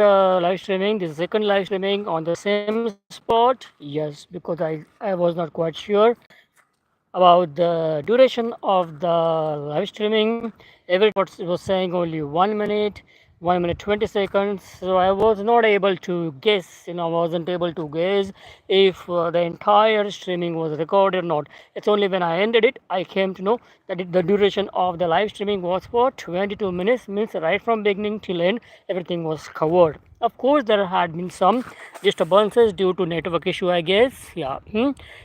live streaming. This is second live streaming on the same spot. Yes, because I was not quite sure about the duration of the live streaming. Everybody was saying only 1 minute, 1 minute 20 seconds. So I was not able to guess, I wasn't able to guess if the entire streaming was recorded or not. It's only when I ended it, I came to know that the duration of the live streaming was for 22 minutes, means right from beginning till end, everything was covered. Of course, there had been some disturbances due to network issue, I guess. Yeah.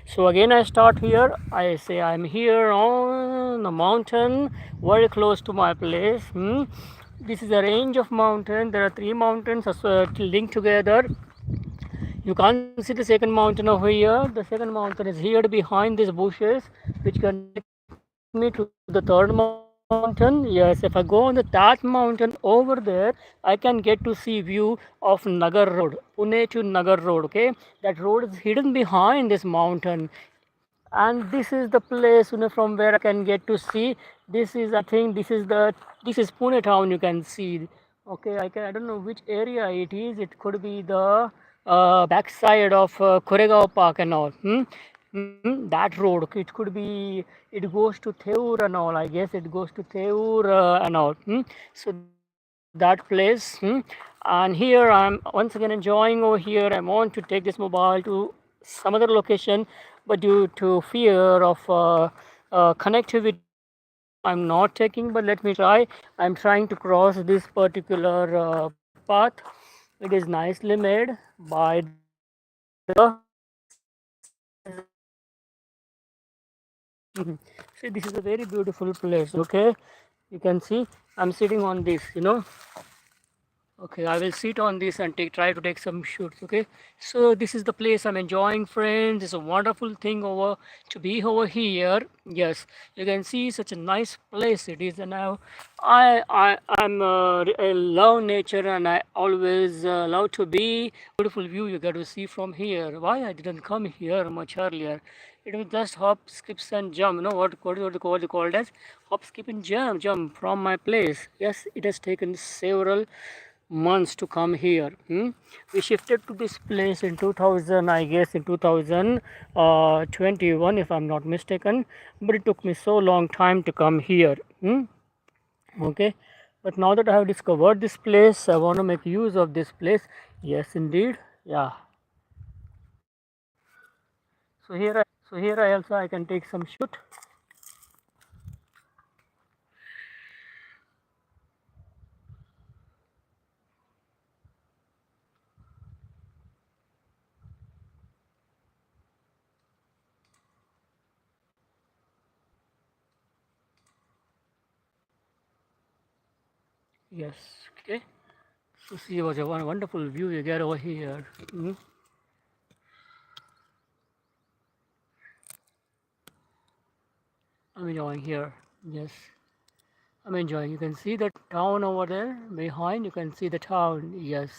So again, I start here. I say I'm here on the mountain, very close to my place. This is a range of mountains. There are three mountains linked together. You can't see the second mountain over here. The second mountain is here behind these bushes, which can take me to the third mountain. Yes, if I go on that mountain over there, I can get to see view of Nagar Road, Pune to Nagar Road. Okay, that road is hidden behind this mountain, and this is the place from where I can get to see. This is, I think, this is Pune town. You can see. Okay, I don't know which area it is. It could be the backside of Koregaon Park and all. That road. It could be. It goes to Theur and all. I guess it goes to Theur and all. So that place. And here I'm once again enjoying over here. I want to take this mobile to some other location, but due to fear of connectivity issue, I'm not taking. But let me try. I'm trying to cross this particular path. It is nicely made by the see, this is a very beautiful place. Okay, you can see I'm sitting on this. Okay, I will sit on this and try to take some shoots. Okay, so this is the place I'm enjoying, friends. It's a wonderful thing over to be over here. Yes, you can see such a nice place it is, and now I love nature, and I always love to be beautiful view you get to see from here. Why I didn't come here much earlier? It was just hop, skips and jump. What they call it as hop, skip and jump from my place. Yes, it has taken several months to come here. We shifted to this place in 2000, I guess in 2021, if I'm not mistaken. But it took me so long time to come here. Okay, but now that I have discovered this place, I want to make use of this place. Yes, indeed. Yeah. So here I also I can take some shoot. Yes. Okay. So see what a wonderful view you get over here. I'm enjoying here. Yes. I'm enjoying. You can see the town over there behind. You can see the town. Yes.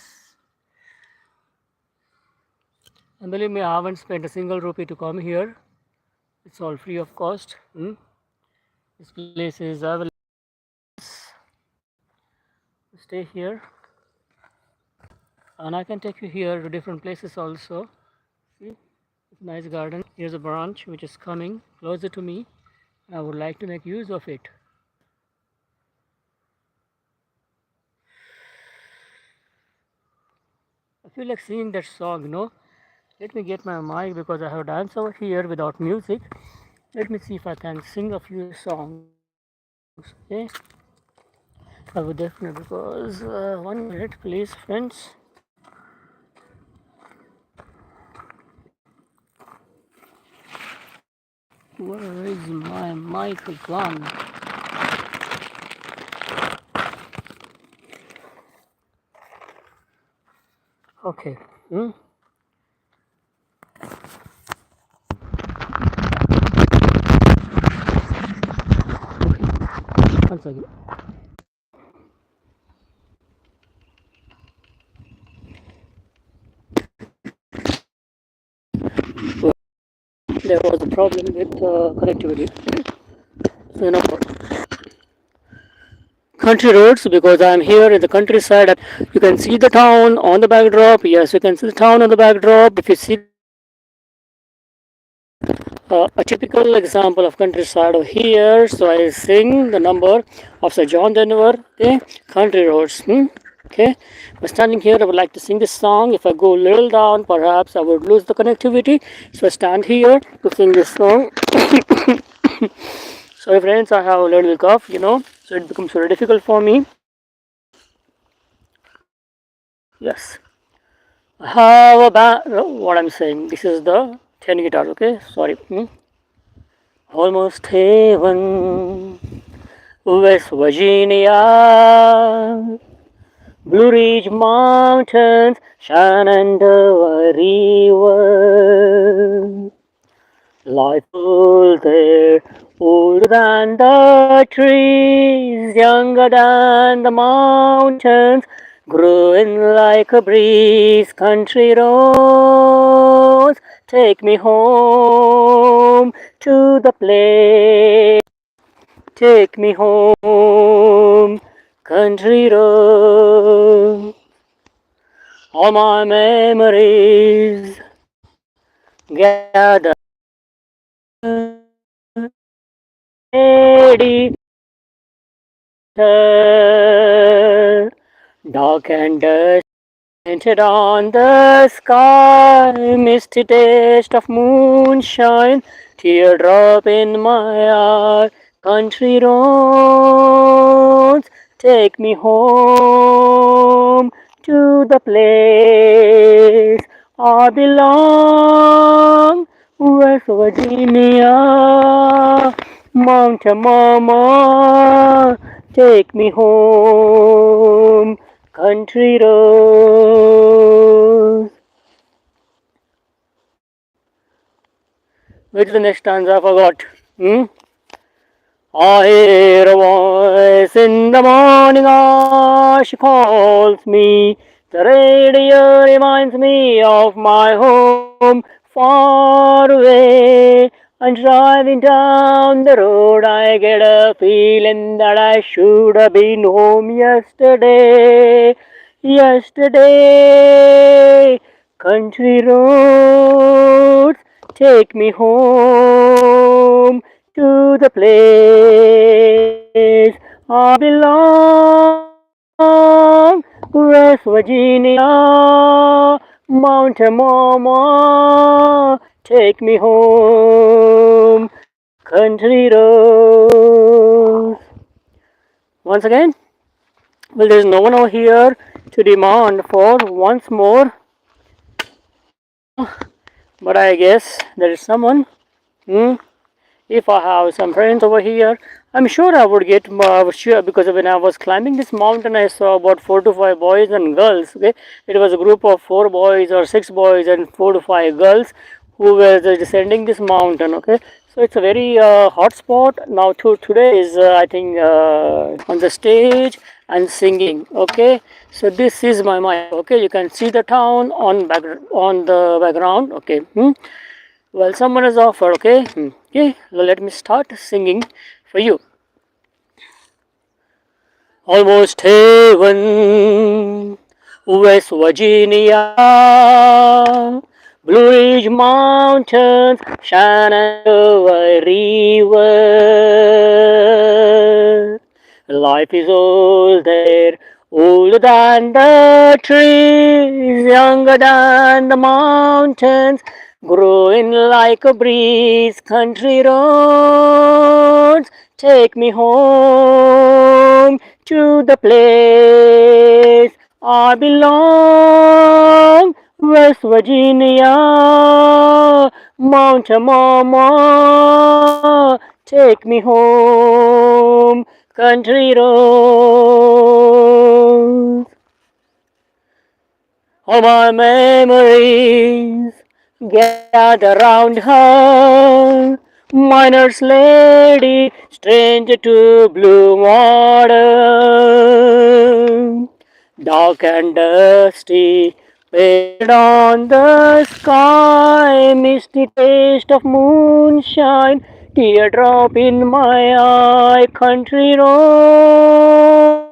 And believe me, I haven't spent a single rupee to come here. It's all free of cost. This place is available. Stay here, and I can take you here to different places also. See, it's a nice garden. Here's a branch which is coming closer to me. I would like to make use of it. I feel like singing that song, Let me get my mic because I have dance over here without music. Let me see if I can sing a few songs. Okay, I would definitely because 1 minute, please, friends. Where is my mic gone? Okay. One second. There was a problem with connectivity. So country roads because I'm here in the countryside. You can see the town on the backdrop. Yes, you can see the town on the backdrop. If you see a typical example of countryside over here, so I sing the number of Sir John Denver, okay, country roads. Okay, by standing here, I would like to sing this song. If I go a little down, perhaps I would lose the connectivity. So I stand here to sing this song. Sorry, friends, I have a little cough, so it becomes very difficult for me. Yes, I have a what I'm saying. This is the 10 guitar, okay? Sorry. Almost heaven, West Virginia, Blue Ridge Mountains, Shenandoah River. Life full there, older than the trees, younger than the mountains, growing like a breeze. Country roads, take me home to the place. Take me home, country road. All my memories gather ready. Dark and dust painted on the sky, misty taste of moonshine, teardrop in my eye. Country roads, take me home to the place I belong, West Virginia, Mountain Mama, take me home, country roads. Which is the next stanza I forgot? I hear a voice in the morning, she calls me. The radio reminds me of my home far away. And driving down the road, I get a feeling that I should have been home yesterday. Yesterday, country roads, take me home to the place I belong, West Virginia, Mountain Mama, take me home, country roads. Once again, well, there's no one over here to demand for once more, but I guess there is someone. If I have some friends over here, I'm sure I would get more, sure, because when I was climbing this mountain, I saw about 4 to 5 boys and girls. Okay, it was a group of 4 boys or 6 boys and 4 to 5 girls who were descending this mountain. Okay, so it's a very hot spot. Now, today is I think on the stage and singing. Okay, so this is my mic. Okay, you can see the town on the background. Okay. Well, someone has offered, okay? Okay, let me start singing for you. Almost heaven, West Virginia, Blue Ridge Mountains, Shenandoah River. Life is old there, older than the trees, younger than the mountains, growing like a breeze. Country roads, take me home to the place I belong, West Virginia, Mountain Mama, take me home, country roads. All my memories gather round her, miner's lady, stranger to blue water, dark and dusty, painted on the sky, misty taste of moonshine, teardrop in my eye, country road.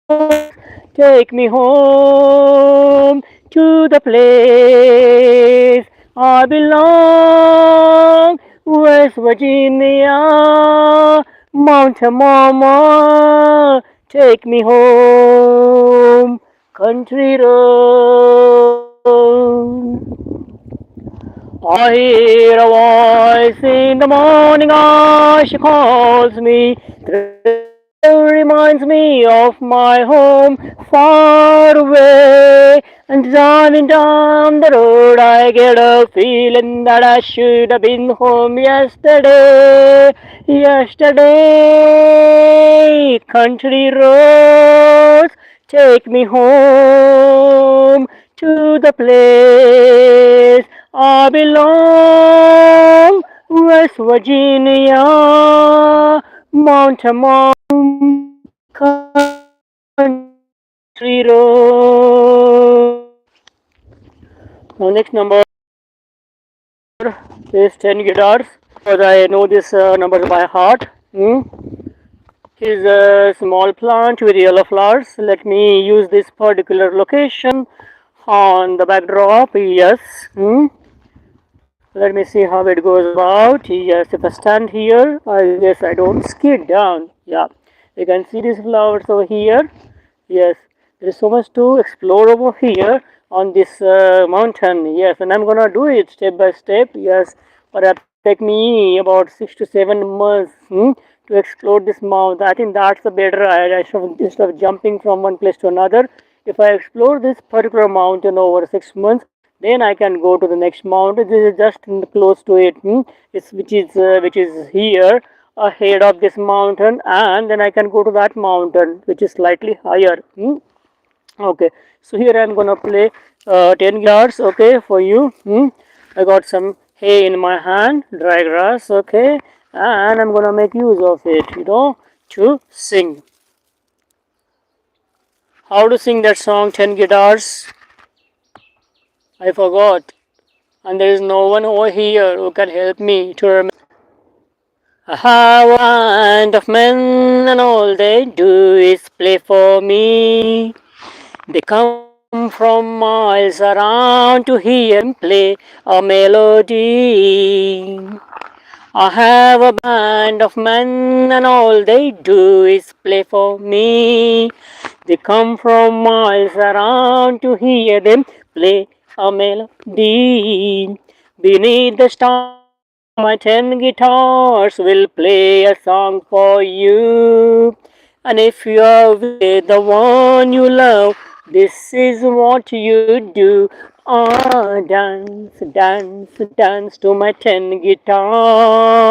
Take me home to the place I belong, West Virginia, Mountain Mama. Take me home, country road. I hear a voice in the morning, she calls me. Reminds me of my home far away. And driving down the road, I get a feeling that I should have been home yesterday. Yesterday, country roads, take me home to the place I belong, West Virginia, Mountain Mom, country road. Now next number is 10 guitars because I know this number by heart. Is a small plant with yellow flowers. Let me use this particular location on the backdrop. Yes. Let me see how it goes about. Yes, if I stand here, I guess I don't skid down. Yeah, you can see these flowers over here. Yes, there is so much to explore over here on this mountain. Yes, and I'm gonna do it step by step. Yes, but it take me about 6 to 7 months to explore this mountain. I think that's a better idea instead of jumping from one place to another. If I explore this particular mountain over 6 months, then I can go to the next mountain. This is just close to it. It's which is here ahead of this mountain, and then I can go to that mountain which is slightly higher. Okay, so here I'm gonna play 10 guitars. Okay, for you. I got some hay in my hand, dry grass. Okay, and I'm gonna make use of it. To sing. How to sing that song? 10 guitars. I forgot, and there is no one over here who can help me to remember. I have a band of men, and all they do is play for me. They come from miles around to hear him play a melody. I have a band of men, and all they do is play for me. They come from miles around to hear them play a melody. Beneath the stars, my 10 guitars will play a song for you. And if you're with the one you love, this is what you do. Ah, dance, dance, dance to my 10 guitars.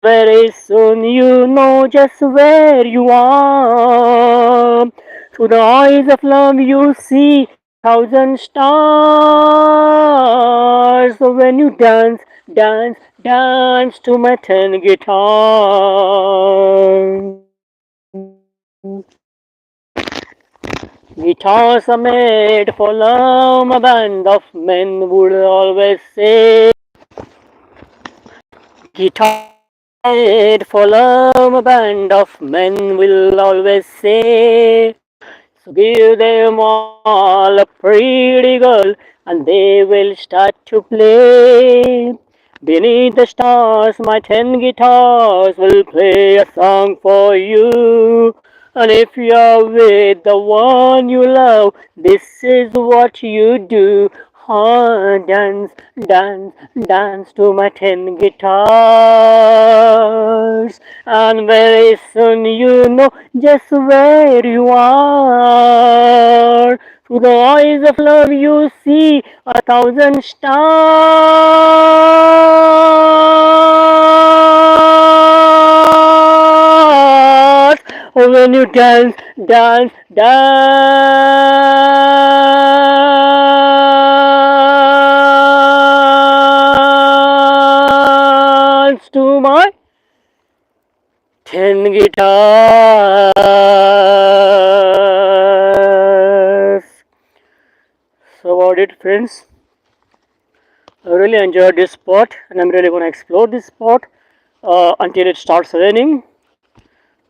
Very soon you know just where you are. Through the eyes of love you see 1,000 stars. So when you dance, dance, dance to my 10 guitars. Guitars are made for love, a band of men would always say. Guitar made for love, a band of men will always say. So give them all a pretty girl, and they will start to play. Beneath the stars, my 10 guitars will play a song for you. And if you're with the one you love, this is what you do. Dance, dance, dance to my 10 guitars. And very soon you know just where you are. Through the eyes of love you see 1,000 stars. When you dance, dance, dance to my 10 guitars. So about it, friends. I really enjoyed this spot, and I'm really going to explore this spot until it starts raining.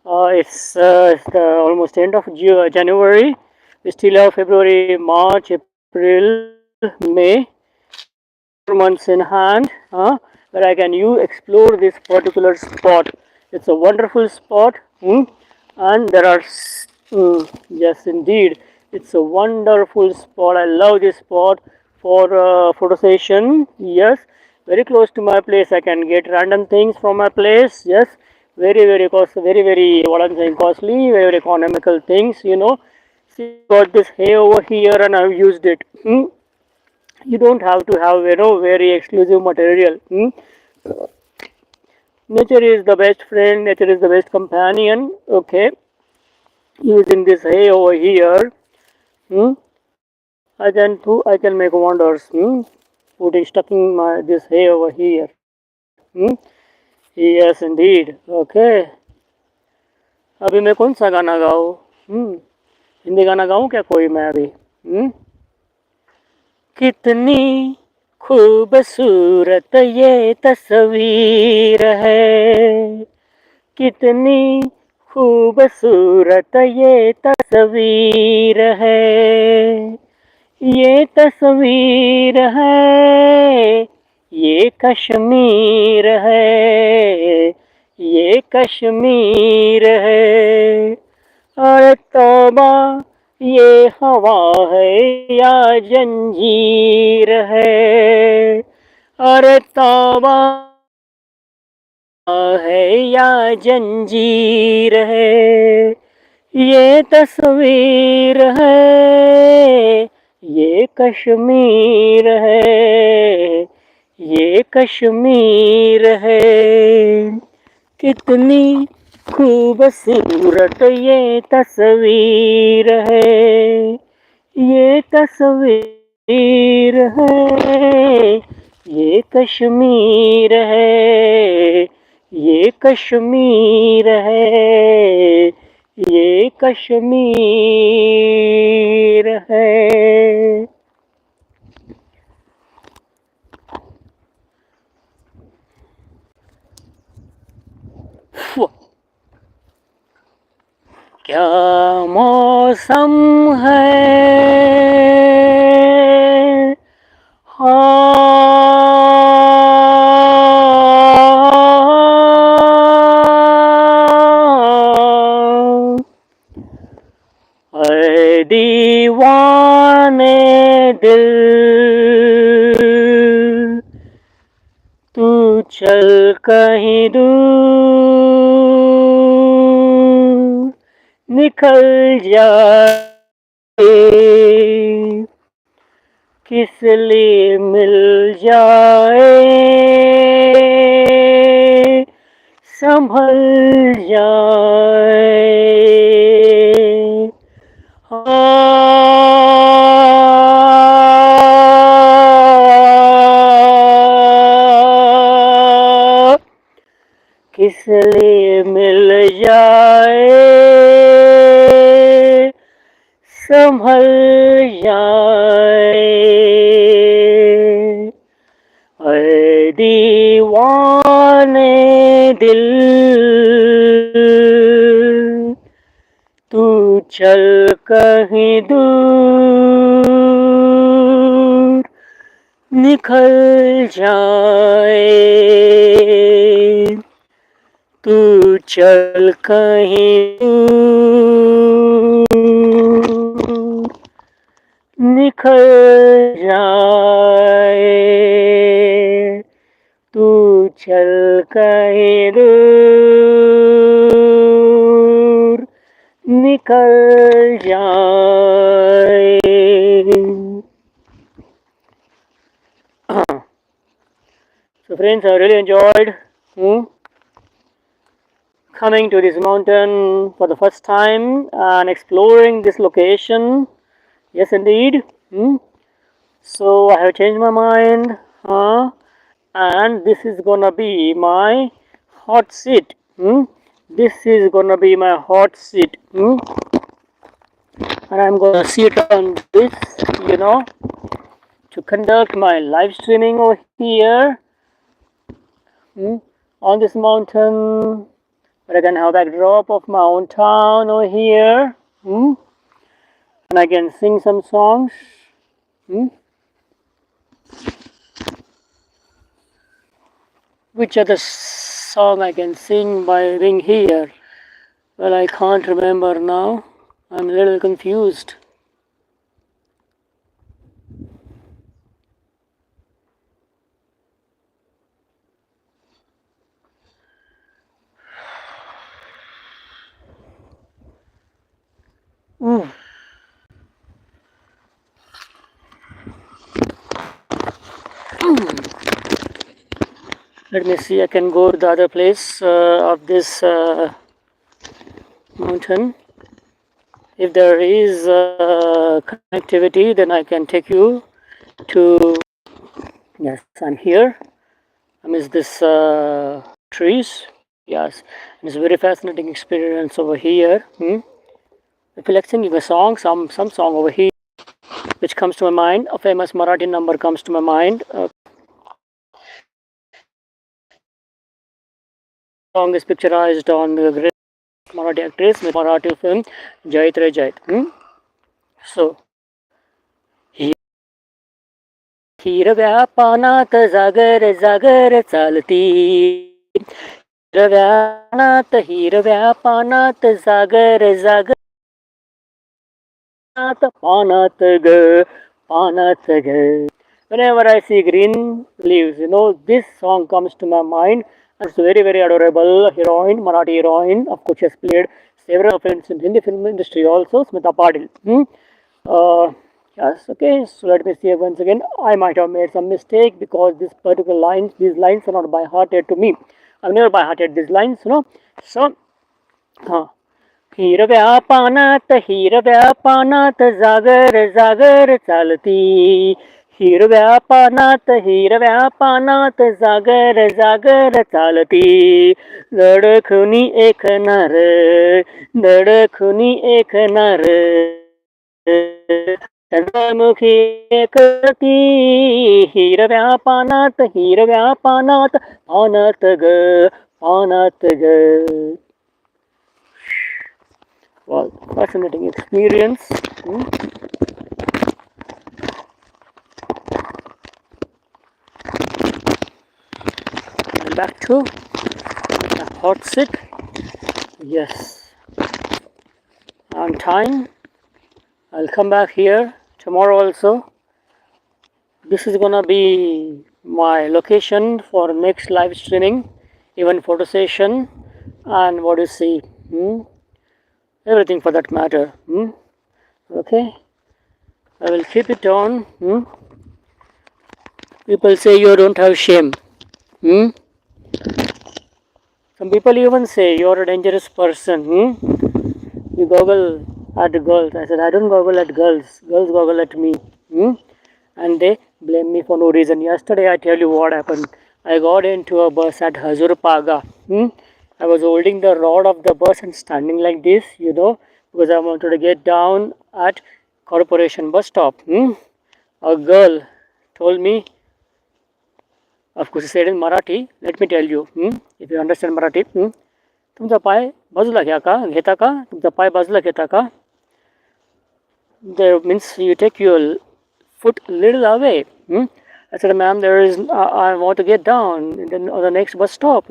It's the almost end of January. We still have February, March, April, May, 4 months in hand, where I can you explore this particular spot. It's a wonderful spot, and there are yes, indeed, it's a wonderful spot. I love this spot for photo session. Yes, very close to my place. I can get random things from my place. Yes, very cost, very what I'm saying costly, very economical things. See, I got this hay over here, and I've used it. You don't have to have very exclusive material. Nature is the best friend. Nature is the best companion. Okay, using this hay over here. Hmm? I can make wonders. Putting stucking my this hay over here. Yes, indeed. Okay. अभी मैं कौन सा गाना गाऊँ? हिंदी गाना गाऊँ क्या कोई मैं अभी? कितनी खूबसूरत ये तस्वीर है, कितनी खूबसूरत ये तस्वीर है, ये तस्वीर है, ये कश्मीर है, ये कश्मीर है। अरे तौबा ये हवा है या जंजीर है, अरे तौबा है या जंजीर है, ये तस्वीर है, ये कश्मीर है, ये कश्मीर है। कितनी खूबसूरत ये तस्वीर है, ये तस्वीर है, ये कश्मीर है, ये कश्मीर है, ये कश्मीर है। क्या मौसम है, अरे दीवाने दिल, तू चल कहीं दूर, निकल जाए, किस लिए मिल जाए, संभल जाए। किस लिए मिल जाए, संभल जाए। अरे दीवाने दिल, तू चल कहीं दूर, निकल जाए, तू चल कहीं दूर, निकल जाए, तू चल कहीं दूर, निकल जाए। So friends, I really enjoyed coming to this mountain for the first time and exploring this location. Yes, indeed. So I have changed my mind, and this is gonna be my hot seat. This is gonna be my hot seat. And I'm gonna sit on this, to conduct my live streaming over here on this mountain But I can have backdrop of my own town over here. And I can sing some songs. Which other song I can sing by being here? Well, I can't remember now. I'm a little confused. Let me see, I can go to the other place of this mountain. If there is connectivity, then I can take you to. Yes, I'm here. Amidst this trees. Yes, it's a very fascinating experience over here. I feel like singing a song, some song over here, which comes to my mind. A famous Marathi number comes to my mind. Song is picturized on the great Marathi actress with Marathi film Jait Re Jait. So, हिरव्या पानात जागर जागर चालती, हिरव्या पानात जागर जागर पानात ग पानात ग. Whenever I see green leaves, this song comes to my mind. It's a very, very adorable heroine, Marathi heroine. Of course, she has played several films in Hindi film industry also, Smita Patil. Yes, okay, so let me see once again. I might have made some mistake because these lines are not by hearted to me. I've never by hearted these lines, So, हिरव्या पानात जागर जागर चालती, हिरव्या पानात जागर जागर चालती, दडखुनी एक नार चंद्रमुखी एकती, हिरव्या पानात पानात ग. Wow, fascinating experience. And back to a hot sit. Yes, on time. I'll come back here tomorrow also. This is gonna be my location for next live streaming, even photo session, and what you see. Everything for that matter. Okay, I will keep it on. People say you don't have shame. Some people even say you're a dangerous person. You goggle at girls. I said, I don't goggle at girls. Girls goggle at me. And they blame me for no reason. Yesterday, I tell you what happened. I got into a bus at Hazur Paga. I was holding the rod of the bus and standing like this, because I wanted to get down at Corporation bus stop. A girl told me, of course, he said in Marathi, let me tell you, if you understand Marathi, तुमचा पाय बाजूला घेता का तुमचा पाय बाजूला घेता का. There means you take your foot a little away. I said, ma'am, I want to get down on the next bus stop,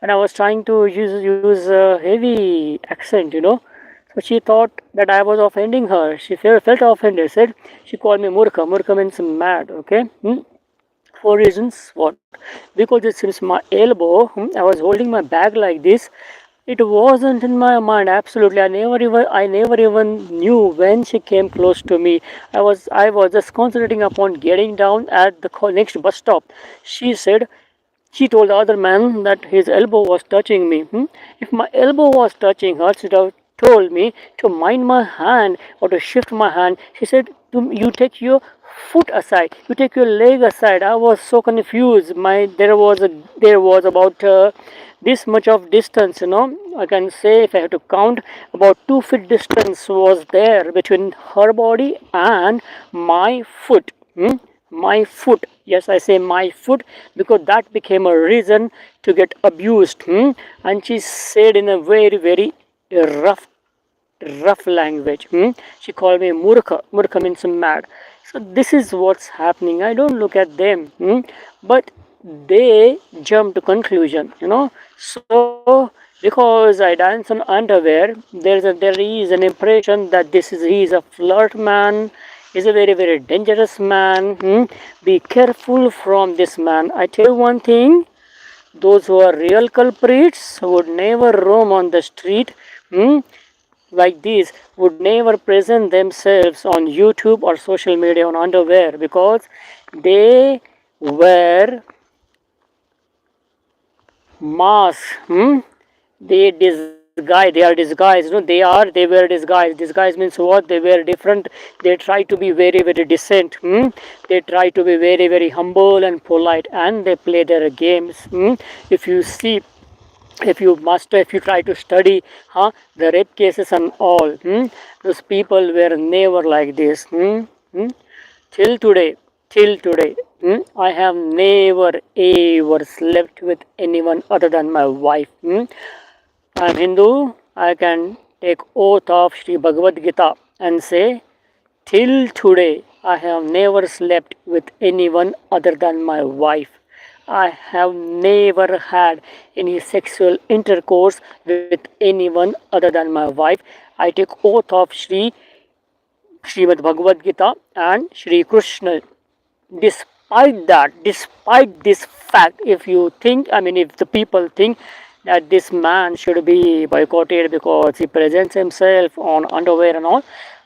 and I was trying to use a heavy accent, So she thought that I was offending her. She felt offended. She called me Murkha. Murkha means mad, okay? 4 reasons. What? Because it seems my elbow, I was holding my bag like this. It wasn't in my mind. Absolutely, I never even knew when she came close to me. I was just concentrating upon getting down at the next bus stop. She told the other man that his elbow was touching me. If my elbow was touching her, she would have told me to mind my hand or to shift my hand. She said, you take your foot aside, you take your leg aside. I was so confused. There was about this much of distance, I can say, if I have to count, about 2 feet distance was there between her body and my foot. My foot, Yes, I say my foot because that became a reason to get abused. And she said in a very, very rough language. She called me Murkha. Murkha means mad. So this is what's happening. I don't look at them, but they jump to conclusion. So because I dance on underwear, there is an impression that he is a flirt man. He's a very very dangerous man. Be careful from this man. I tell you one thing. Those who are real culprits would never roam on the street. Hmm, like these would never present themselves on YouTube or social media on underwear because they wear masks. They disguise. They are disguised. They wear disguise. Disguise means what? They wear different. They try to be very very decent. They try to be very very humble and polite, and they play their games. If you see, if you try to study the rape cases and all, those people were never like this. till today till today, I have never ever slept with anyone other than my wife. I'm Hindu. I can take oath of Sri Bhagavad Gita and say till today I have never slept with anyone other than my wife. I have never had any sexual intercourse with anyone other than my wife. I take oath of Srimad Bhagavad Gita and Sri Krishna. Despite this fact, if the people think that this man should be boycotted because he presents himself on underwear and all,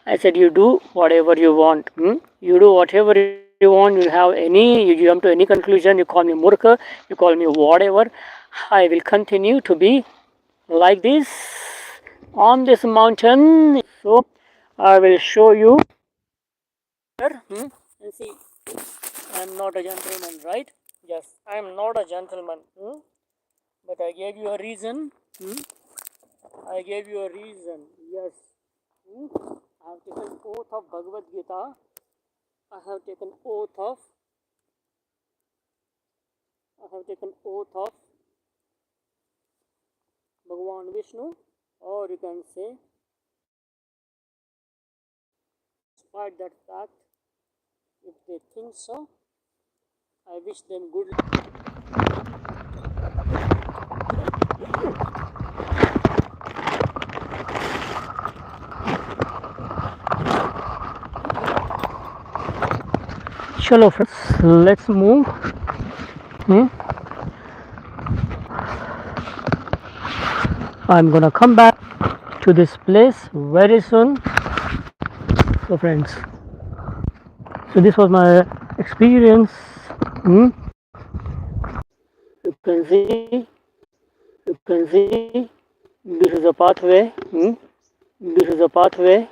I said, you do whatever you want. You do whatever you want. You jump to any conclusion. You call me murkha. You call me whatever. I will continue to be like this on this mountain. So I will show you here. And see, I am not a gentleman, right? Yes, I am not a gentleman. But I gave you a reason. I gave you a reason. Yes. I have taken oath of Bhagavad Gita. I have taken oath of Bhagavan Vishnu, or you can say, despite that fact, if they think so, I wish them good. Chalo friends, let's move. I'm gonna come back to this place very soon. So friends, so this was my experience. You can see, this is a pathway. This is a pathway.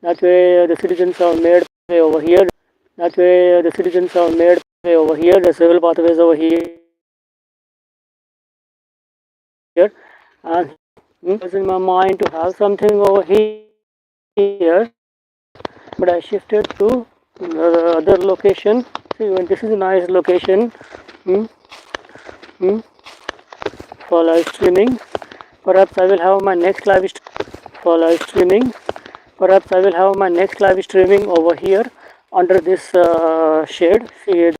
That way the citizens are made way over here. That way the citizens are made way over here. The civil pathways over here. And it was in my mind to have something over here, but I shifted to the other location. See, this is a nice location for live streaming. Perhaps I will have my next live for live streaming. Perhaps I will have my next live streaming over here under this shade. See,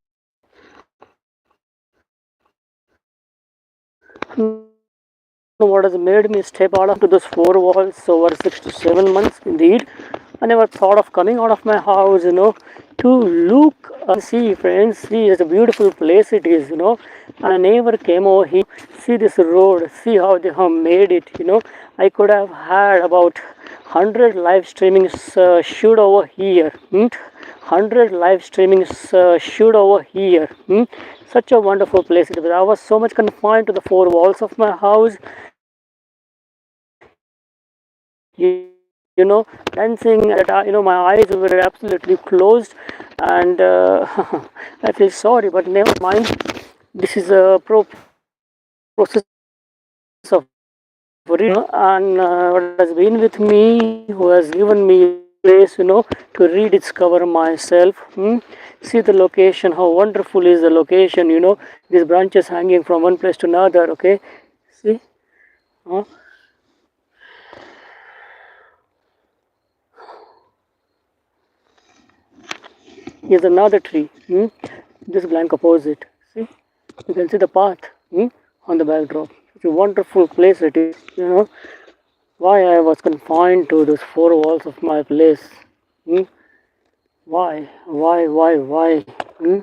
what has made me step out of those four walls over 6 to 7 months? Indeed, I never thought of coming out of my house, to look and see, friends. See, it's a beautiful place it is, and I never came over here. See this road, see how they have made it, I could have had about 100 live streamings shoot over here. 100 live streamings shoot over here. Such a wonderful place it was. I was so much confined to the four walls of my house. Dancing that my eyes were absolutely closed, and I feel sorry, but never mind. This is a process of and what has been with me, who has given me place, to rediscover myself. See the location, how wonderful is the location, you know, these branches hanging from one place to another, okay? See? Huh? Here's another tree, just blank opposite. See? You can see the path on the backdrop. It's a wonderful place it is, you know. Why I was confined to those four walls of my place? Hmm? Why? Hmm?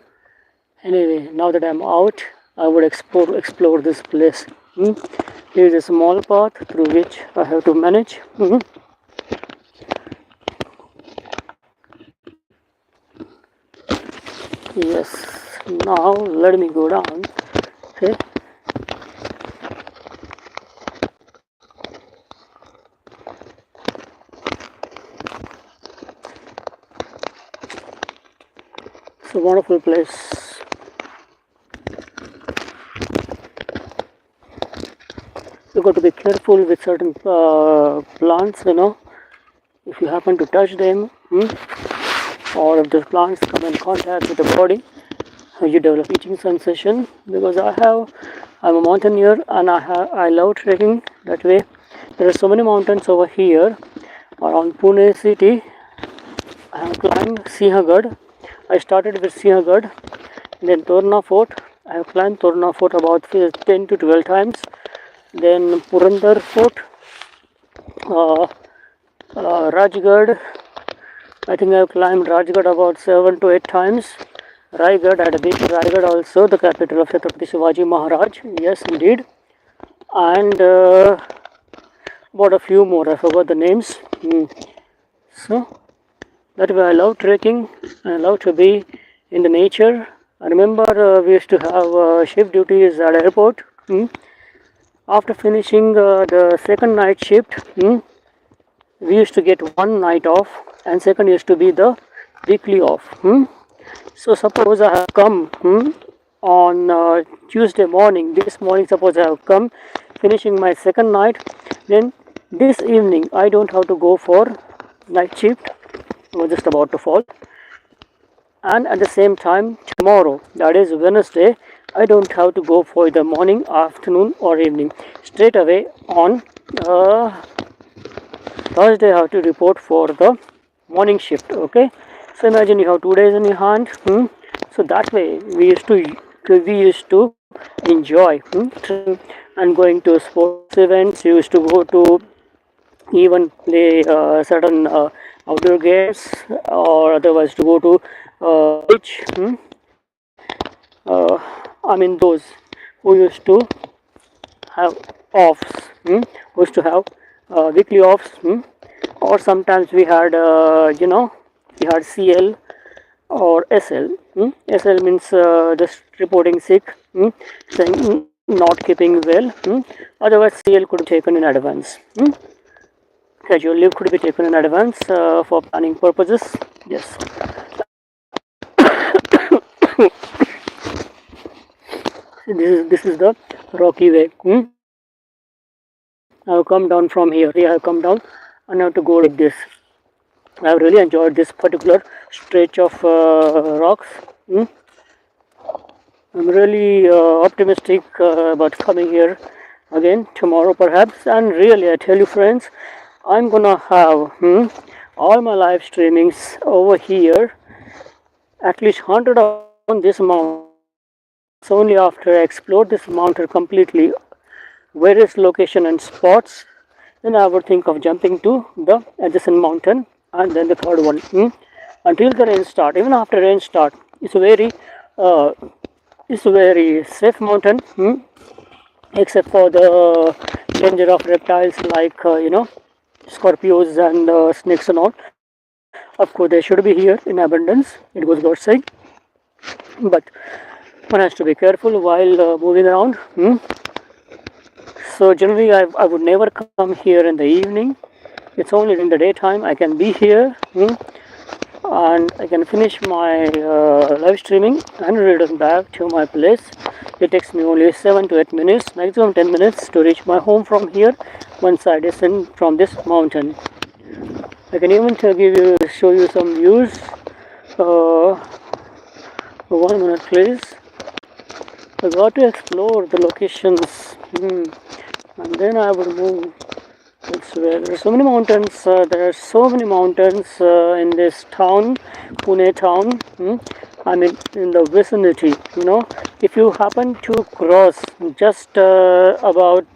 Anyway, now that I'm out, I would explore this place. Here is a small path through which I have to manage. Yes. Now let me go down. Okay. It's a wonderful place. You got to be careful with certain plants, you know. If you happen to touch them, or if the plants come in contact with the body, you develop itching sensation. Because I'm a mountaineer and I love trekking that way. There are so many mountains over here around Pune city. I have climbed Sinhagad. I started with Sinhagad, then Torna Fort. I have climbed Torna Fort about 10 to 12 times. Then Purandar Fort, Rajgarh. I think I have climbed Rajgarh about 7 to 8 times. Raigad, I had been to Raigad also, the capital of Chhatrapati Shivaji Maharaj. Yes, indeed. And about a few more, I forgot the names. So, that way I love trekking. I love to be in the nature. I remember we used to have shift duties at airport. After finishing the second night shift, we used to get one night off, and second used to be the weekly off. So suppose I have come on Tuesday morning. This morning, suppose I have come, finishing my second night. Then this evening, I don't have to go for night shift. I was just about to fall. And at the same time, tomorrow, that is Wednesday, I don't have to go for the morning, afternoon, or evening. Straight away on Thursday, I have to report for the morning shift. Okay. So imagine you have 2 days in your hand. So that way we used to enjoy and going to sports events. We used to go to even play certain outdoor games, or otherwise to go to beach. I mean those who used to have offs, who used to have weekly offs, or sometimes we had we had CL or SL. SL means just reporting sick, saying not keeping well. Otherwise CL could be taken in advance. Casual leave could be taken in advance for planning purposes. Yes. This is the rocky way. I have come down from here. I have come down and I have to go like this. I have really enjoyed this particular stretch of rocks. I'm really optimistic about coming here again tomorrow perhaps. And really, I tell you friends, I'm gonna have all my live streamings over here, at least 100 on this mountain. So only after I explore this mountain completely, various location and spots, then I would think of jumping to the adjacent mountain, and then the third one. Until the rain start. Even after rain start, it's a very safe mountain, except for the danger of reptiles like scorpions and snakes and all. Of course, they should be here in abundance. It goes without saying, but one has to be careful while moving around. So generally, I would never come here in the evening. It's only in the daytime I can be here, and I can finish my live streaming and return back to my place. It takes me only 7 to 8 minutes, maximum 10 minutes to reach my home from here once I descend from this mountain. I can even show you some views 1 minute, please. I got to explore the locations, and then I would move. It's where there are so many mountains. There are so many mountains in this town, Pune town. I mean, in the vicinity. If you happen to cross just about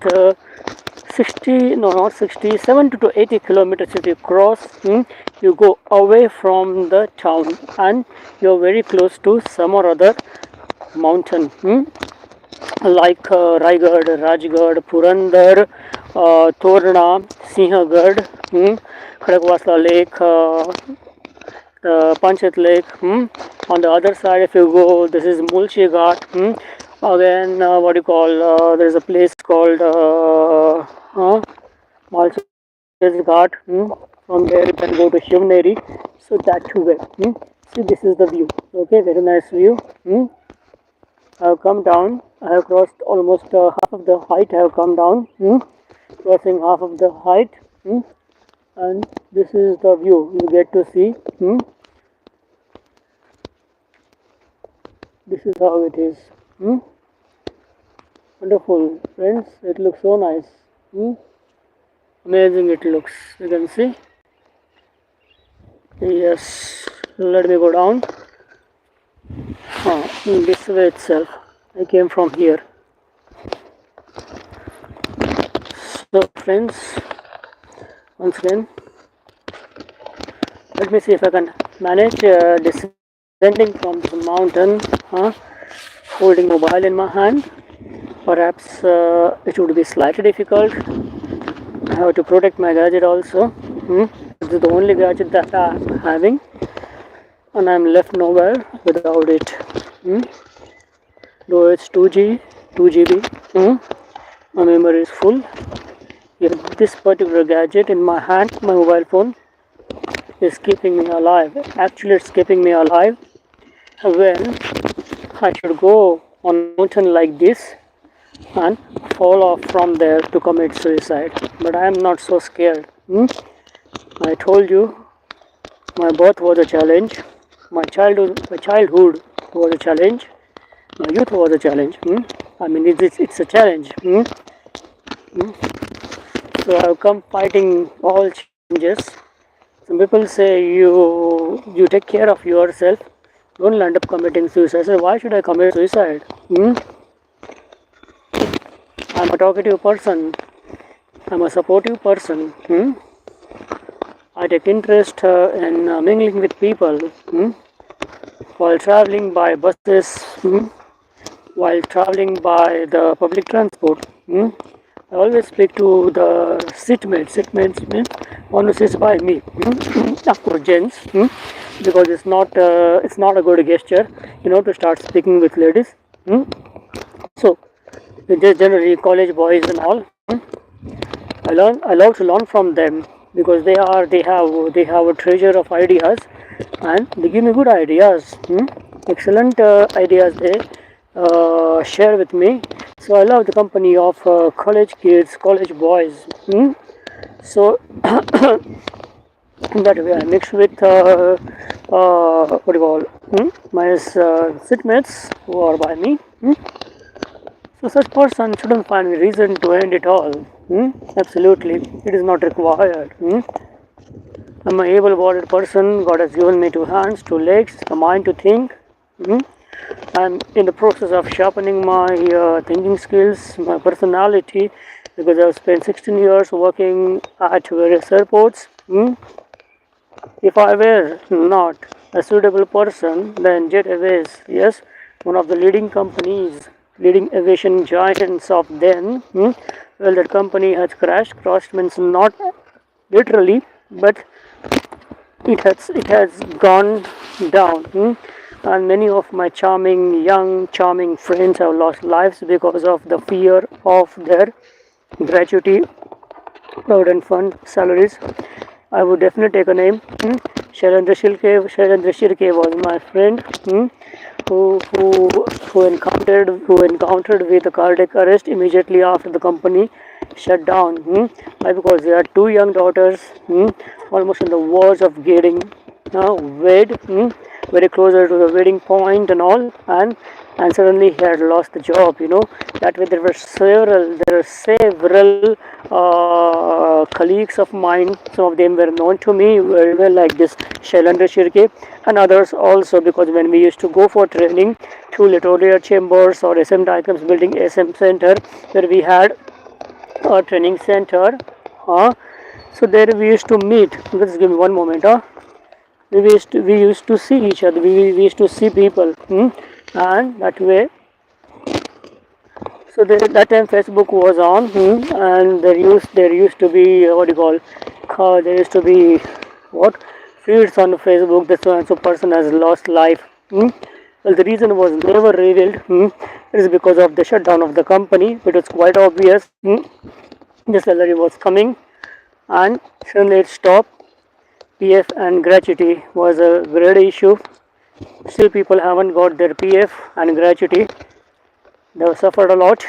60, no, not 60, 70 to 80 kilometers, if you cross, you go away from the town and you're very close to some or other mountain. Like Raigad, Rajgad, Purandar, Torna, Sinhagad, Khadakwasla Lake, Panchit Lake. On the other side, if you go, this is Mulchi Ghat. Again, what do you call? There is a place called Malchi Ghat. From there, you can go to Shivneri. So that too way. See, this is the view. Okay, very nice view. I have come down. I have crossed almost half of the height. I have come down, crossing half of the height, and this is the view you get to see. This is how it is. Wonderful, friends. It looks so nice. Amazing it looks. You can see. Yes. Let me go down. In this way itself. I came from here. So friends, once again, let me see if I can manage descending from the mountain, holding mobile in my hand. Perhaps it would be slightly difficult. I have to protect my gadget also. This is the only gadget that I am having, and I am left nowhere without it. Though it's 2GB, my memory is full. Yet this particular gadget in my hand, my mobile phone, is keeping me alive. Actually, it's keeping me alive when I should go on a mountain like this and fall off from there to commit suicide. But I am not so scared. I told you, my birth was a challenge. My childhood was a challenge. My youth was a challenge. I mean, it's a challenge. So I have come fighting all challenges. Some people say you take care of yourself, don't end up committing suicide. So why should I commit suicide? I'm a talkative person. I'm a supportive person. I take interest in mingling with people. While traveling by buses, while traveling by the public transport. I always speak to the seatmates. Seatmates means one who sits by me. Of course, gents, because it's not a good gesture, to start speaking with ladies. So, just generally college boys and all. I love to learn from them because they have a treasure of ideas, and they give me good ideas. Excellent ideas they share with me. So I love the company of college kids, college boys. So in that way I mix with what do you call my sitmates who are by me. So such person shouldn't find any reason to end it all. Absolutely, it is not required. I'm an able-bodied person. God has given me 2 hands, 2 legs, a mind to think. I'm in the process of sharpening my thinking skills, my personality, because I've spent 16 years working at various airports. If I were not a suitable person, then Jet Airways, yes, one of the leading companies, leading aviation giants of then, well, that company has crashed. Crashed means not literally, but it has gone down. And many of my young charming friends have lost lives because of the fear of their gratuity, provident fund salaries. I would definitely take a name. Shailendra Shirke was my friend who encountered with a cardiac arrest immediately after the company shut down. Why? Because they had 2 young daughters, almost on the verge of getting wed. very closer to the wedding point and all, and suddenly he had lost the job. That way there were several colleagues of mine. Some of them were known to me very well, like this Shailendra Shirke and others also, because when we used to go for training to Littoria Chambers or SM Diagrams Building SM Center, where we had a training center. So there we used to meet. Just give me one moment. We used to see each other. We used to see people, and that way. So that time Facebook was on, and there used to be what do you call? There used to be what feeds on Facebook. This so and so person has lost life. Well, the reason was never revealed. It is because of the shutdown of the company. It was quite obvious. The salary was coming, and suddenly it stopped. PF and gratuity was a great issue. Still, people haven't got their PF and gratuity. They have suffered a lot.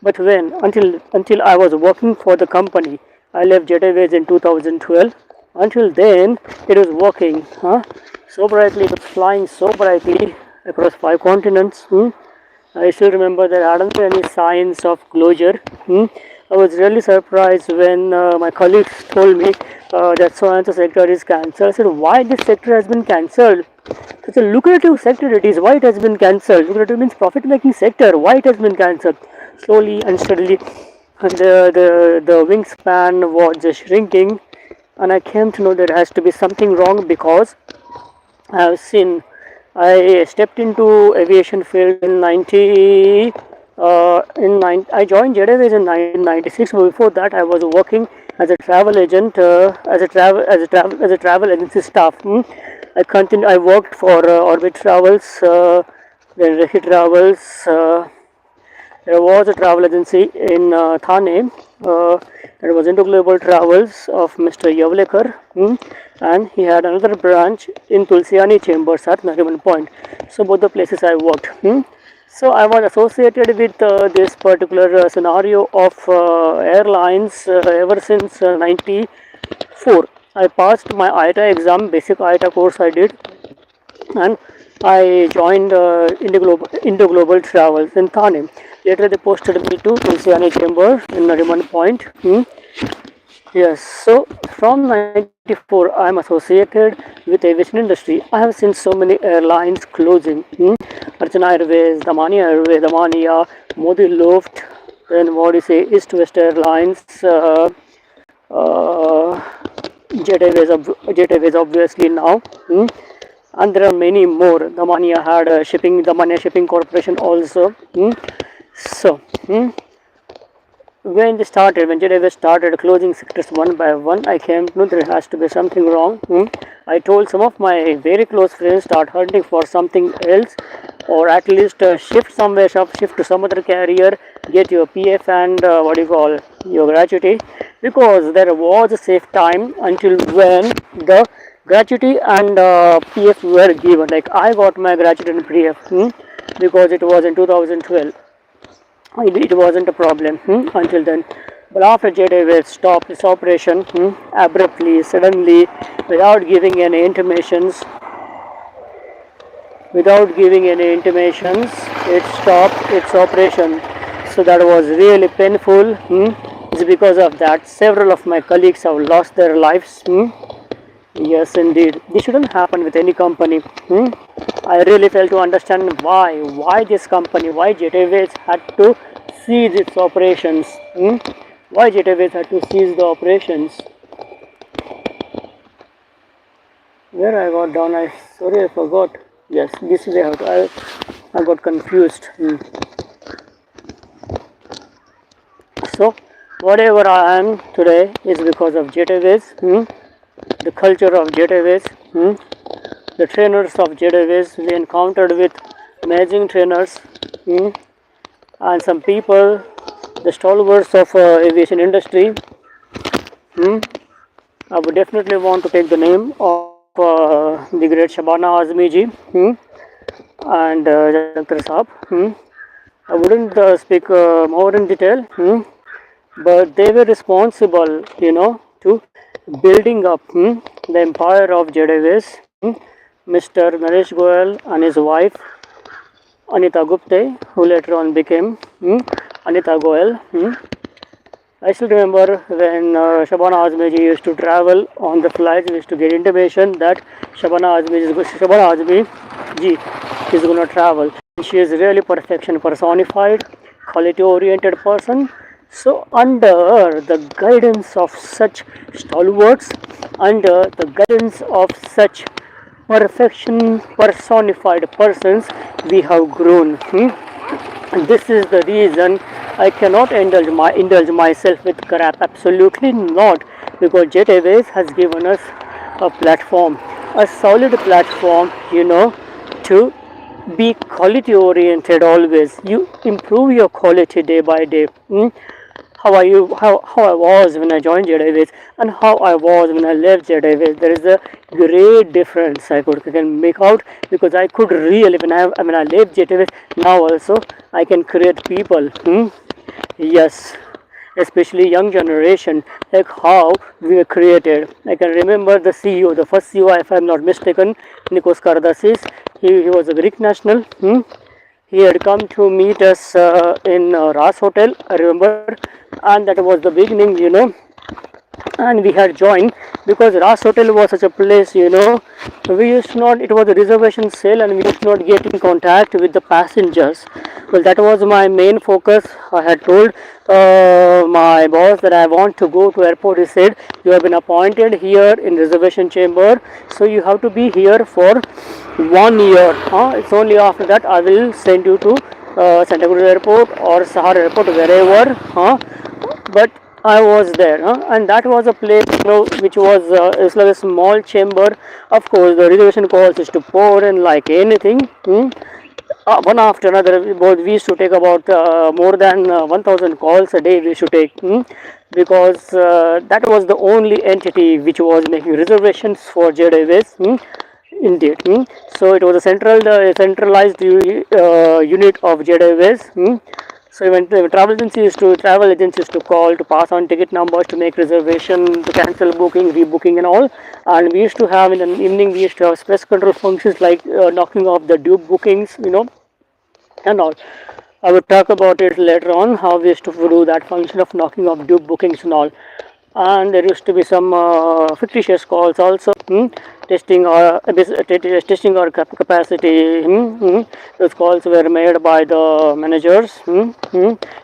But when until I was working for the company, I left Jet Airways in 2012. Until then, it was working so brightly. It was flying so brightly across 5 continents. I still remember there hadn't been any signs of closure. I was really surprised when my colleagues told me that so and so sector is cancelled. I said, why this sector has been cancelled? Such a lucrative sector it is. Why it has been cancelled? Lucrative means profit-making sector. Why it has been cancelled? Slowly and steadily, the wingspan was just shrinking, and I came to know there has to be something wrong, because I have seen. I stepped into aviation field in 90. I joined Jet Airways in 1996. But before that, I was working as a travel agent, as a travel agency staff. I worked for Orbit Travels, then Rehi Travels. There was a travel agency in Thane. That was into Global Travels of Mr. Yavlekar, and he had another branch in Tulsiani Chambers at Nariman Point. So both the places I worked. So I was associated with this particular scenario of airlines ever since '94. I passed my ITA exam, basic ITA course I did, and I joined Indo Global Travels in Thane. Later they posted me to Tulsiani Chamber in Nariman Point. Yes, so from '94 I am associated with aviation industry. I have seen so many airlines closing. Archana Airways, Damania, Modi Loft, then what do you say, East West Airlines, Jet Airways obviously now. And there are many more. Damania Shipping Corporation also. So, when Jet Airways started closing sectors one by one, I came to know there has to be something wrong. I told some of my very close friends, start hunting for something else, or at least shift somewhere, shift to some other carrier, get your PF and your gratuity, because there was a safe time until when the gratuity and PF were given. Like I got my gratuity and PF because it was in 2012. It wasn't a problem until then. But after Jet Airways stopped its operation abruptly, suddenly, without giving any intimations, it stopped its operation. So that was really painful. It's because of that several of my colleagues have lost their lives. Yes, indeed. This shouldn't happen with any company. I really fail to understand why this company, why Jet Airways had to cease its operations. Why Jet Airways had to cease the operations. Where I got down, I forgot. Yes, this way I got confused. So whatever I am today is because of Jet Airways. The culture of Jet Airways, the trainers of Jet Airways. We encountered with amazing trainers, and some people, the stalwarts of aviation industry. I would definitely want to take the name of the great Shabana Azmi ji and Jankar Saab. I wouldn't speak more in detail, but they were responsible, to building up the empire of Jet Airways. Mr. Naresh Goyal and his wife Anita Gupte, who later on became Anita Goyal. I still remember when Shabana Azmi ji used to travel on the flights, we used to get intimation that Shabana Azmi ji is going to travel. She is really perfection personified, quality oriented person. So, under the guidance of such stalwarts, under the guidance of such perfection personified persons, we have grown. This is the reason I cannot indulge myself with crap. Absolutely not, because Jet Airways has given us a platform, a solid platform, to be quality oriented always. You improve your quality day by day. How are you? How I was when I joined Jet Airways and how I was when I left Jet Airways. There is a great difference can make out, because I could really when I left Jet Airways, now also I can create people. Yes, especially young generation, like how we were created. I can remember the CEO, the first CEO, if I'm not mistaken, Nikos Kardasis. He was a Greek national. He had come to meet us in Ras Hotel, I remember, and that was the beginning. And we had joined because Ras Hotel was such a place, we used not, it was a reservation sale and we used not get in contact with the passengers. Well, that was my main focus. I had told my boss that I want to go to airport. He said, you have been appointed here in reservation chamber, so you have to be here for 1 year. It's only after that I will send you to Santa Cruz Airport or Sahar Airport, wherever. But I was there, and that was a place, which was it's like a small chamber. Of course, the reservation calls used to pour in like anything. One after another, we used to take about more than 1,000 calls a day. We used to take because that was the only entity which was making reservations for Jet Airways. Indeed. So it was a centralized unit of Jet Airways. So when travel agencies used to call to pass on ticket numbers, to make reservation, to cancel booking, rebooking and all. And we used to have in the evening, we used to have space control functions like knocking off the due bookings, and all. I will talk about it later on, how we used to do that function of knocking off due bookings and all. And there used to be some fictitious calls also, testing our capacity. Those calls were made by the managers,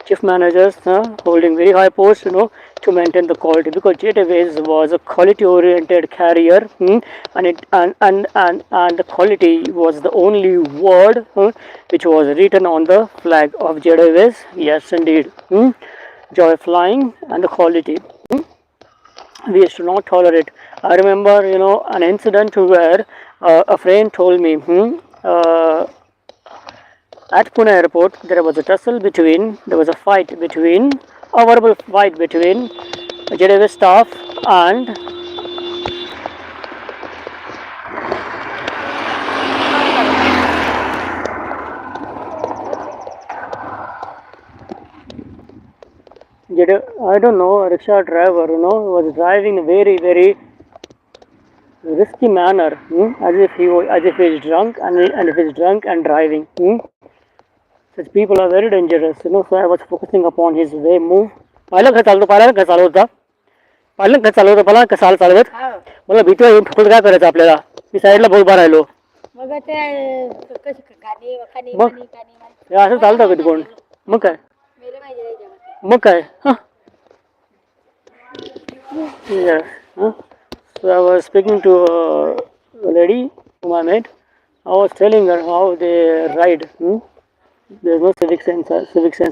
chief managers, holding very high posts, to maintain the quality, because Jet Airways was a quality oriented carrier, and the quality was the only word which was written on the flag of Jet Airways. Yes, indeed. Joy flying and the quality. We used to not tolerate. I remember, an incident where a friend told me, at Pune airport, there was a verbal fight between Jet Airways staff and I don't know, a rickshaw driver, was driving in a very, very risky manner, as if he is drunk, and if he is drunk and driving. Such people are very dangerous, So I was focusing upon his way move. पाहिलं का चालू होता पाहिलं कसा चालवत मला भीती येऊन ठोकत काय करायचं आपल्याला मी साईडला बहुत उभा राहिलो मग ते असं चालतं कधी कोण मग काय yes. So I was speaking to a lady whom I met. I was telling her how they ride. There's no civic sense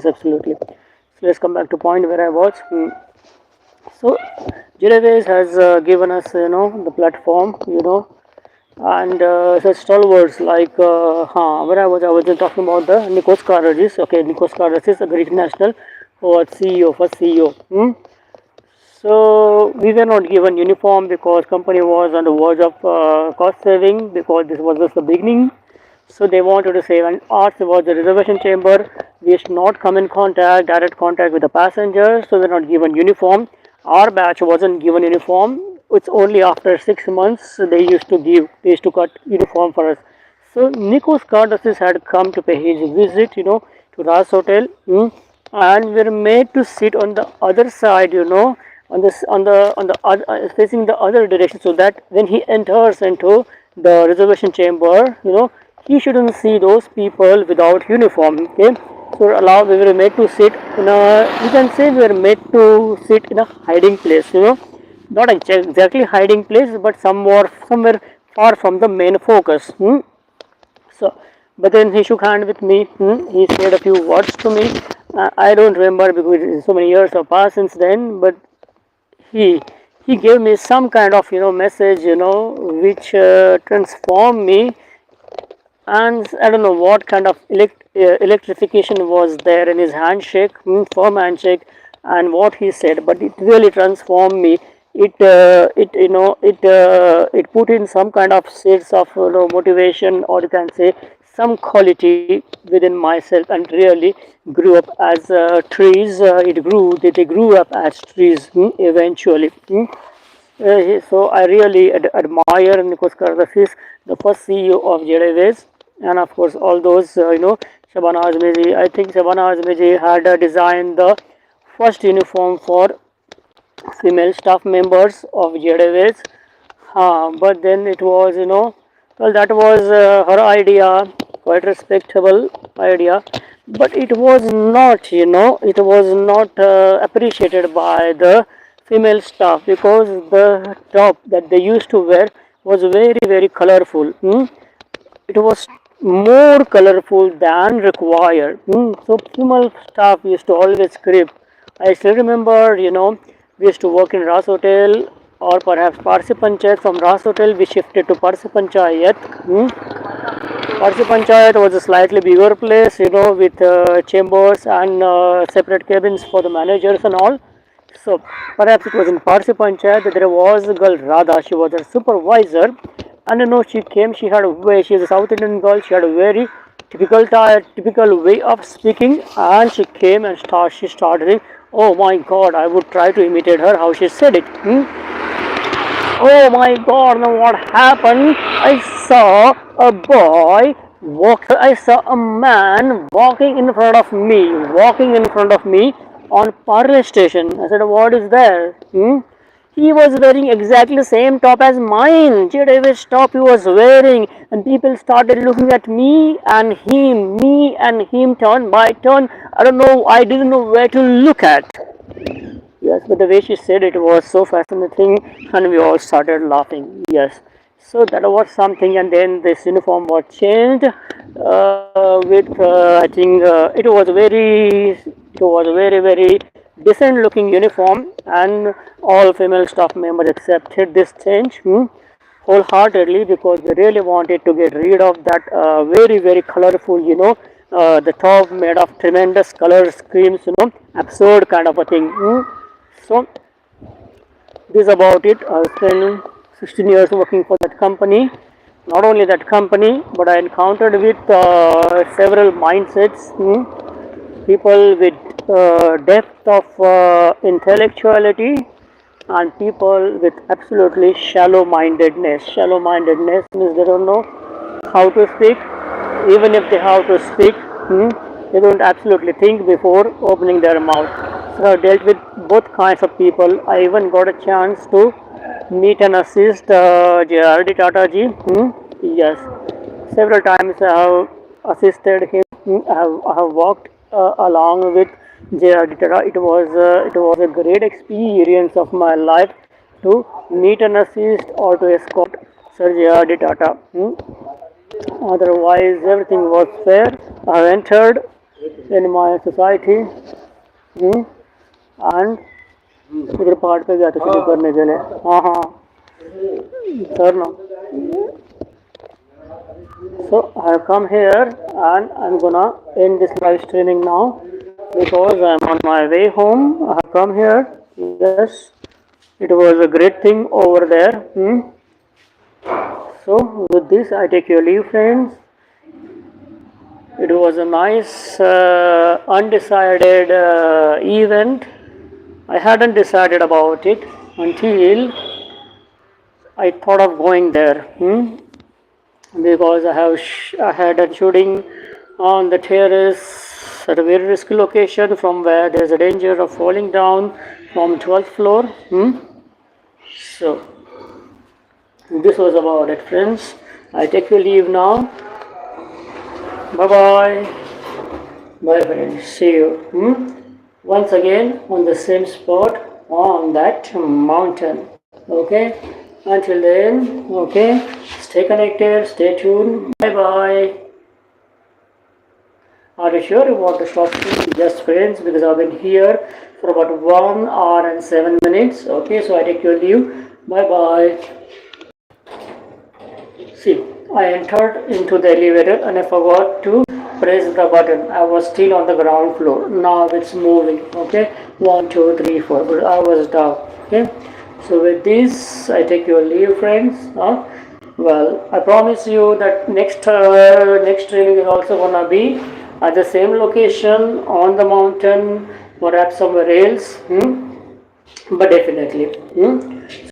absolutely. So let's come back to point where I was. So Jet Airways has given us, the platform, and such stalwarts like where I was talking about the Nikos Karadzic. Okay, Nikos Karadzic, a Greek national, who was first CEO. So we were not given uniform because company was on the verge of cost saving, because this was just the beginning. So they wanted to save, and ours was the reservation chamber. We should not come in direct contact with the passengers, so we were not given uniform. Our batch wasn't given uniform. it's only after 6 months they used to cut uniform for us. So Nikos Kardassis had come to pay his visit, to Ras Hotel, and we were made to sit on the other side, on the other, facing the other direction, so that when he enters into the reservation chamber, he shouldn't see those people without uniform. Okay, so we were made to sit in a, you can say we were made to sit in a hiding place, not exactly hiding place, but somewhere far from the main focus. So, but then he shook hand with me. He said a few words to me. I don't remember because so many years have passed since then. But he he gave me some kind of message, which transformed me. And I don't know what kind of electrification was there in his handshake, firm handshake, and what he said. But it really transformed me. It put in some kind of sense of motivation, or you can say some quality within myself, and really grew up as trees. They grew up as trees eventually. So I really admire Nikos Kardassis, the first CEO of JDWs, and of course all those Shabana Azmeji. I think Shabana Azmeji had designed the first uniform for female staff members of JDWs. But then it was, well, that was her idea, quite respectable idea, but it was not, it was not appreciated by the female staff, because the top that they used to wear was very, very colorful. It was more colorful than required. So female staff used to always script. I still remember, we used to work in Ras Hotel, or perhaps Parsi Panchayat. From Ras Hotel, we shifted to Parsi Panchayat. Parsi Panchayat was a slightly bigger place, with chambers and separate cabins for the managers and all. So perhaps it was in Parsi Panchayat that there was a girl Radha. She was a supervisor, and she came. She is a South Indian girl. She had a very typical way of speaking, and she came and she started saying, "Oh my God, I would try to imitate her how she said it." Oh my God! Now what happened? I saw a boy walk. I saw a man walking in front of me. Walking in front of me on Parle station. I said, "What is there?" He was wearing exactly the same top as mine. JDW's top he was wearing, and people started looking at me and him, turn by turn. I don't know. I didn't know where to look at. Yes, but the way she said it was so fascinating, and we all started laughing. Yes, so that was something, and then this uniform was changed with I think it was a very decent looking uniform, and all female staff members accepted this change wholeheartedly, because they really wanted to get rid of that very colorful, the top made of tremendous color schemes, absurd kind of a thing. So this is about it. I spent 16 years working for that company. Not only that company, but I encountered with several mindsets, people with depth of intellectuality, and people with absolutely shallow mindedness. Shallow mindedness means they don't know how to speak. Even if they have to speak, they don't absolutely think before opening their mouth. So I dealt with both kinds of people. I even got a chance to meet and assist J.R.D. Tata ji. Yes, several times I have assisted him. I have walked along with J.R.D. Tata. It was a great experience of my life to meet and assist or to escort Sir J.R.D. Tata. Otherwise, everything was fair. I entered in my society, and इधर पहाड़ पे गया था शुरू करने के लिए. Sir ना. So I have come here, and I'm gonna end this live streaming now, because I'm on my way home. I have come here. Yes, it was a great thing over there. So with this I take your leave, friends. It was a nice undecided event. I hadn't decided about it until I thought of going there, because I had a shooting on the terrace at a very risky location from where there is a danger of falling down from 12th floor. So this was about it, friends. I take your leave now. Bye bye. Bye, friends. See you. Once again on the same spot on that mountain. Okay. Until then, okay. Stay connected. Stay tuned. Bye bye. Are you sure you want to short film? Yes, friends, because I've been here for about 1 hour and 7 minutes. Okay, so I take your leave. Bye bye. See, I entered into the elevator and I forgot to press the button. I was still on the ground floor. Now it's moving. Okay, 1, 2, 3, 4. But I was down. Okay, so with this, I take your leave, friends. Well, I promise you that next training is also gonna be at the same location on the mountain, perhaps somewhere else. But definitely.